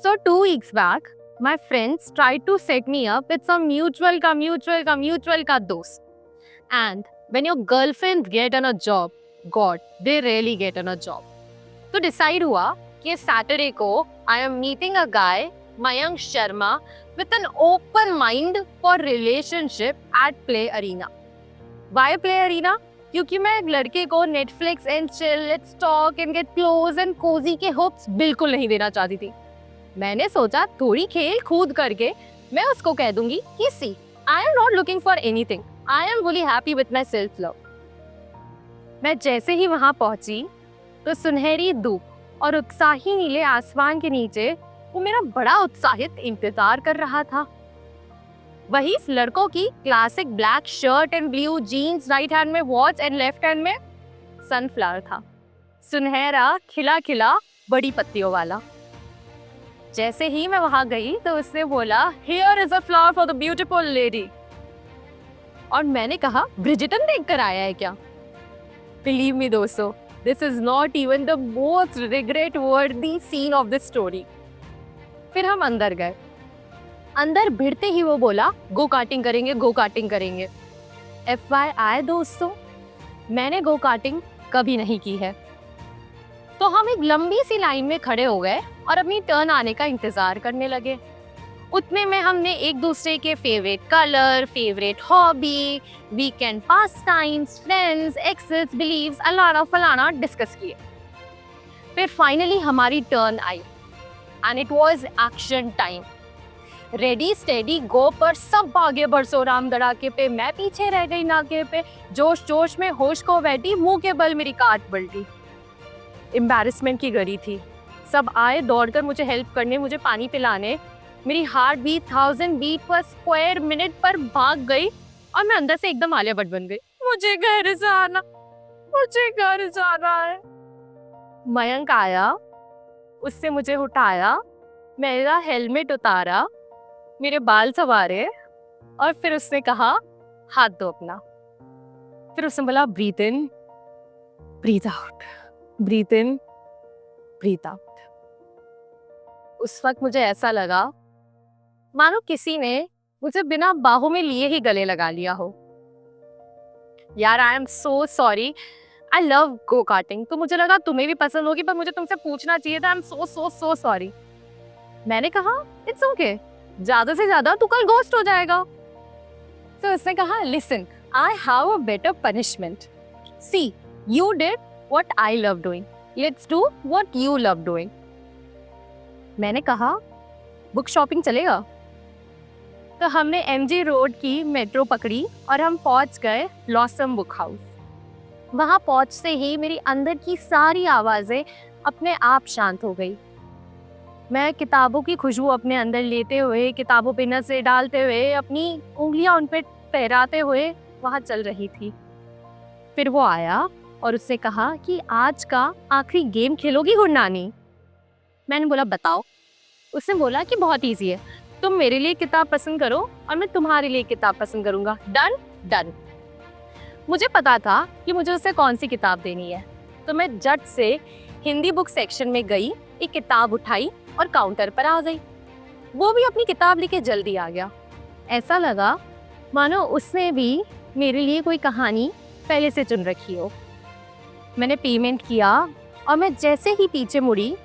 So 2 weeks back, my friends tried to set me up with some mutual ka dost. And when your girlfriends get on a job, God, they really get on a job. तो decide हुआ कि Saturday को I am meeting a guy Mayank Sharma with an open mind for relationship at Play Arena. Why Play Arena? क्योंकि मैं एक लड़के को Netflix and chill, let's talk and get close and cozy के होप्स बिल्कुल नहीं देना चाहती थी. मैंने सोचा थोड़ी खेल कूद करके मैं उसको कह दूंगी कि see, I am not looking for anything, I am fully happy with my self love. मैं जैसे ही वहां पहुंची तो सुनहरी धूप और उत्साही नीले आसमान के नीचे वो मेरा बड़ा उत्साहित इंतजार कर रहा था. वही लड़कों की classic black shirt and blue jeans, right hand में वॉच एंड लेफ्ट हैंड में सनफ्लावर था, सुनहरा खिला खिला बड़ी पत्तियों वाला. जैसे ही मैं वहां गई तो उसने बोला, here is a flower for the beautiful lady. और मैंने कहा, ब्रिजिटन देखकर आया है क्या? बिलीव मी दोस्तों, this is not even the most regret worthy scene of this story. फिर हम अंदर गए. अंदर भिड़ते ही वो बोला, गो कार्टिंग करेंगे, गो कार्टिंग करेंगे. FYI दोस्तों, मैंने गो कार्टिंग कभी नहीं की है. तो हम एक लंबी सी लाइन में खड़े हो गए और अपनी टर्न आने का इंतजार करने लगे. उतने में हमने एक दूसरे के favourite colour, favourite hobby, weekend pastimes, friends, exes, believes, अलाना फलाना डिस्कस किए. फिर फाइनली हमारी टर्न आई and it was action time. Ready steady go पर सब आगे बरसो राम दड़ाके पे. मैं पीछे रह गई नाके पे. जोश जोश में होश को बैठी, मुंह के बल मेरी काट पलटी. एम्बैरेसमेंट की घड़ी थी. सब आए दौड़कर मुझे हेल्प करने, मुझे पानी पिलाने. मेरी हार्ट बीट 1000 बीट पर स्क्वायर मिनट पर भाग गई और मैं अंदर से एकदम आलिया भट्ट बन गई. मुझे घर जाना, मुझे घर जाना है. मयंक आया, उससे मुझे उठाया, मेरा हेलमेट उतारा, मेरे बाल संवारे और फिर उसने कहा, हाथ दो अपना. फिर उसने बोला, ब्रीथ इन, ब्रीथ आउट, ब्रीथ इन, ब्रीथ आउट. उस वक्त मुझे ऐसा लगा मानो किसी ने मुझे बिना बाहों में लिए ही गले लगा लिया हो. यार, I am so sorry. I love go karting. तो मुझे लगा तुम्हें भी पसंद होगी, पर मुझे तुमसे पूछना चाहिए था. आई am so so so sorry. मैंने कहा, इट्स ओके, ज्यादा से ज्यादा तू कल घोस्ट हो जाएगा. तो उसने कहा, listen, I have a better punishment. See, you did what I love doing, let's do what you love doing. मैंने कहा, बुक शॉपिंग चलेगा? तो हमने MG रोड की मेट्रो पकड़ी और हम पहुंच गए ब्लॉसम बुक हाउस. वहां पहुंचते ही मेरी अंदर की सारी आवाजें अपने आप शांत हो गई. मैं किताबों की खुशबू अपने अंदर लेते हुए, किताबों पे नजरें डालते हुए, अपनी उंगलियां उन पे फहराते हुए वहां चल रही थी. फिर वो आया और उसने कहा कि आज का आखिरी गेम खेलोगी गुरनानी? मैंने बोला, बताओ. उसने बोला कि बहुत ईजी है, तुम मेरे लिए किताब पसंद करो और मैं तुम्हारे लिए किताब पसंद करूंगा. Done done. मुझे पता था कि मुझे उससे कौन सी किताब देनी है, तो मैं झट से हिंदी बुक सेक्शन में गई, एक किताब उठाई और काउंटर पर आ गई. वो भी अपनी किताब लेके जल्दी आ गया. ऐसा लगा मानो उसने भी मेरे लिए कोई कहानी पहले से चुन रखी हो. मैंने पेमेंट किया और मैं जैसे ही पीछे मुड़ी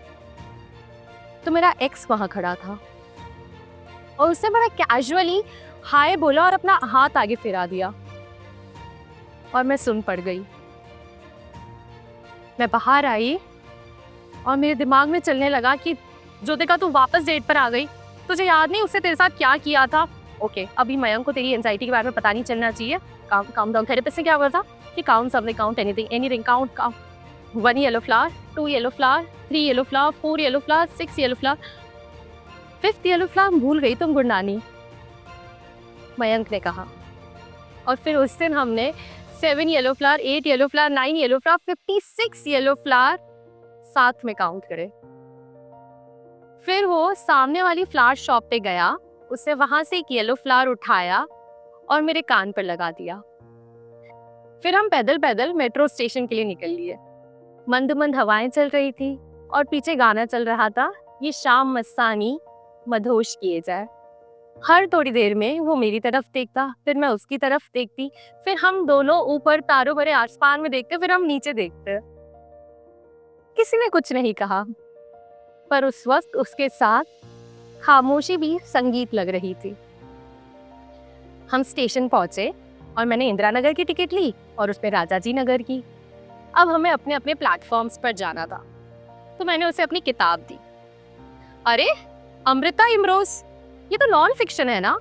तो मेरा एक्स वहां खड़ा था और उसने बड़ा कैजुअली हाय बोला और अपना हाथ आगे फिरा दिया और मैं सुन पड़ गई. मैं बाहर आई और मेरे दिमाग में चलने लगा कि जो देखा तू वापस डेट पर आ गई, तुझे याद नहीं उससे तेरे साथ क्या किया था? ओके, अभी मयंक को तेरी एंजाइटी के बारे में पता नहीं चलना चाहिए. Calm down. थेरेपिस्ट ने क्या बोला था कि count something, count anything, count. 1 yellow flower, 2 yellow flower, 3 yellow flower, 4 yellow flower, 6 yellow flower, 5th yellow flower भूल गई तुम गुरनानी, मयंक ने कहा. और फिर उस दिन हमने 7 yellow flower, 8 yellow flower, 9 yellow flower, 56 yellow flower साथ में काउंट करे. फिर वो सामने वाली फ्लावर शॉप पे गया, उसने वहां से एक येलो फ्लावर उठाया और मेरे कान पर लगा दिया. फिर हम पैदल पैदल मेट्रो स्टेशन के लिए निकल लिए. मंद मंद हवाएं चल रही थी और पीछे गाना चल रहा था, ये शाम मस्तानी मदहोश किए जाए। हर थोड़ी देर में वो मेरी तरफ देखता, फिर मैं उसकी तरफ देखती, फिर हम दोनों ऊपर तारों भरे आसमान में देखते, फिर हम नीचे देखते। किसी ने कुछ नहीं कहा, पर उस वक्त उसके साथ खामोशी भी संगीत लग रही थी। हम स्टेशन पहुंचे और मैंने इंदिरा नगर की टिकट ली और उस पे राजाजी नगर की। अब हमें अपने अपने प्लेटफॉर्म्स पर जाना था, तो मैंने उसे अपनी किताब दी। अरे अमृता इमरोज, ये तो नॉन फिक्शन है ना?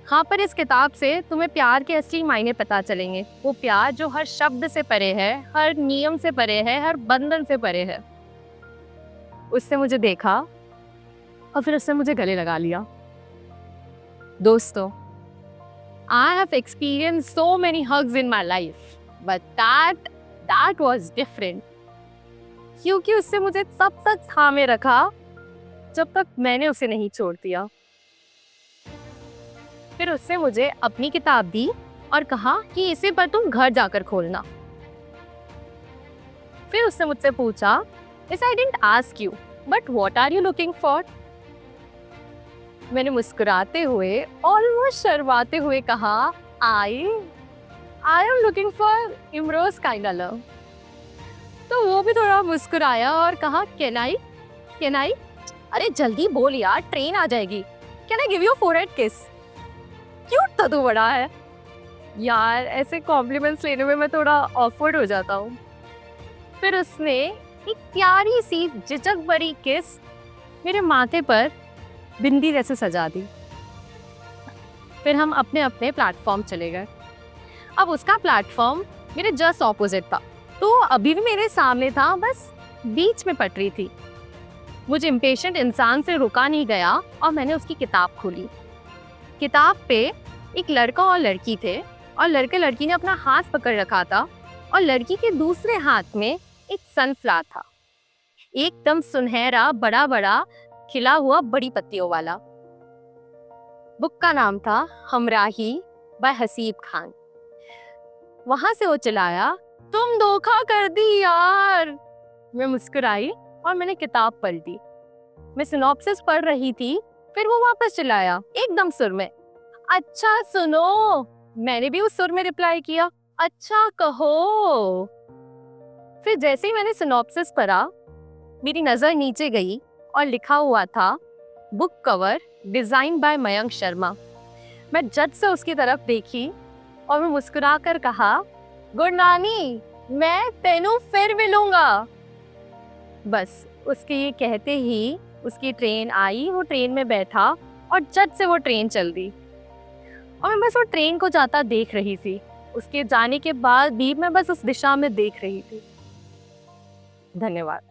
हाँ, पर इस किताब से तुम्हें प्यार के असली मायने पता चलेंगे। वो प्यार जो हर शब्द से परे है, हर नियम से परे है, हर बंधन से परे है। उसने मुझे देखा और फिर उसने मुझे गले लगा लिया। दोस्तों, I have experienced so many hugs in my life, but that was different. क्योंकि उससे मुझे तब तक थामे रखा जब तक मैंने उसे नहीं छोड़ दिया। फिर उसने मुझे अपनी किताब दी और कहा कि इसे पर तुम घर जाकर खोलना। फिर उसने मुझसे पूछा, Yes, I didn't ask you, but what are you looking for? मैंने मुस्कुराते हुए, ऑलमोस्ट शर्माते हुए कहा, I am looking for Imroz kind of love. तो वो भी थोड़ा मुस्कुराया और कहा, Can I? अरे जल्दी बोल यार, ट्रेन आ जाएगी। Can I give you a forehead kiss? Cute था तू बड़ा है। यार ऐसे कॉम्प्लीमेंट्स लेने में मैं थोड़ा ऑकवर्ड हो जाता हूँ। फिर उसने एक प्यारी सी झिझक भरी किस मेरे माथे पर बिंदी जैसे सजा दी। फिर हम अपने अपने प्लेटफॉर्म चले गए। अब उसका प्लेटफॉर्म मेरे जस्ट ऑपोजिट था, तो अभी भी मेरे सामने था, बस बीच में पटरी थी। मुझे इम्पेशेंट इंसान से रुका नहीं गया और मैंने उसकी किताब खोली। किताब पे एक लड़का और लड़की थे और लड़के लड़की ने अपना हाथ पकड़ रखा था और लड़की के दूसरे हाथ में एक सनफ्लावर था, एकदम सुनहरा, बड़ा बड़ा खिला हुआ, बड़ी पत्तियों वाला। बुक का नाम था हमराही बाय हसीब खान। वहां से वो चिल्लाया, तुम धोखा कर दी यार। मैं मुस्कुराई और मैंने किताब पलटी। मैं सिनॉप्सिस पढ़ रही थी, फिर वो वापस चिल्लाया एकदम सुर में, अच्छा सुनो। मैंने भी उस सुर में रिप्लाई किया, अच्छा कहो। फिर जैसे ही मैंने सिनॉप्सिस पढ़ा, मेरी नजर नीचे गई और लिखा हुआ था, book cover design by Mayank Sharma. मैं झट से उसकी तरफ देखी और मैं मुस्कुरा कर कहा, गुड नानी, मैं तेनू फिर मिलूंगा। बस उसके ये कहते ही उसकी ट्रेन आई, वो ट्रेन में बैठा और झट से वो ट्रेन चल दी और मैं बस वो ट्रेन को जाता देख रही थी। उसके जाने के बाद भी मैं बस उस दिशा में देख रही थी। धन्यवाद।